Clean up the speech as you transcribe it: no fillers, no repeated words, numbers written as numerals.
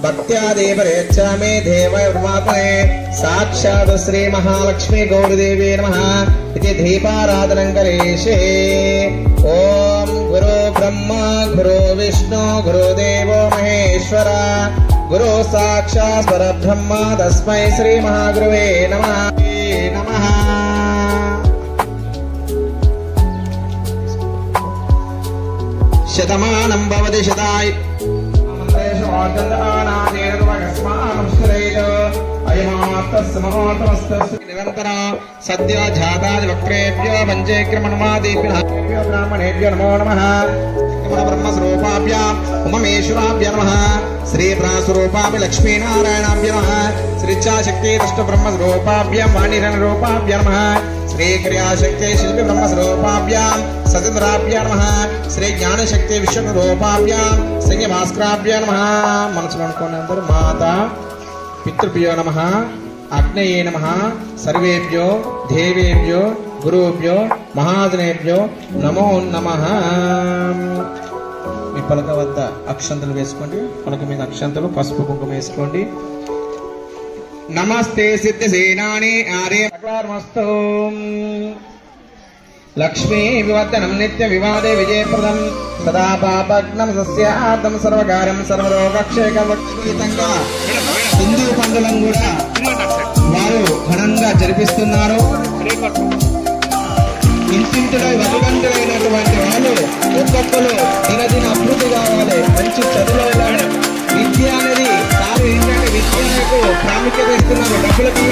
भक्त्यादेवरेच्छामि देवैर्वापने साक्षात् श्री महालक्ष्मी गौरीदेवी नमः इति दीपाराधनं करिष्ये। ओम गुरु ब्रह्मा गुरु विष्णु गुरुदेवो महेश्वर गुरु साक्षात् परब्रह्म तस्मै श्री महागुरवे नमः नमः। शतमानं भवति शताय निरंतर सद्य जाताज वक्रेभ्यो पंचेक्रमणमादिभ्यो ब्राह्मणेभ्यो नमो नमः। ब्रह्मस्वरूपाभ्याम् उममेश्वराभ्यो नमः। श्री प्रास्वरूपाभ्य लक्ष्मीनारायणाभ्यो नमः। श्रीचाशक्ति ब्रह्मस्वरूपाभ्याम् वाणिरनरूपाभ्यो नमः। श्री क्रियाशक्ति शिल्पी ब्रह्मस्वरूपाभ्याम् सतीन्द्राभ्यो नमः। श्री ज्ञानशक्ति विश्वरूपाभ्याम् संज्ञभास्कराभ्यो नमः। मनसुलो अनुकोंడి अंदरू माता पितृभ्यो नमः अग्नये नमः सर्वेभ्यो देवेभ्यो गुरुभ्यो महाजनेभ्यो नमो नमः। మీ పలక వద్ద అక్షంతలు వేసుకోండి। పలక మీద అక్షంతలు పసుపు కుంకుమ వేసుకోండి। నమస్తే సిద్ధసేనాని ఆర్య సకలార్మస్తు లక్ష్మీ వివర్ధనం నిత్య వివాదే విజయప్రదం సదా పాపగ్నం సస్యార్థం సర్వకార్యం సర్వరోగక్షేకంగా హిందూ పండుగలను కూడా వారు ఘనంగా జరిపిస్తున్నారు। ఇంటింటిలో వదిగంటులైనటువంటి వాళ్ళు ఒక్కొక్కరు దినదిన అభివృద్ధి కావాలి, మంచి చదువులో వెళ్ళాలి। విద్య అనేది సార్ ఏంటంటే విద్యకు ప్రాముఖ్యత ఇస్తున్నారు, డబ్బులకు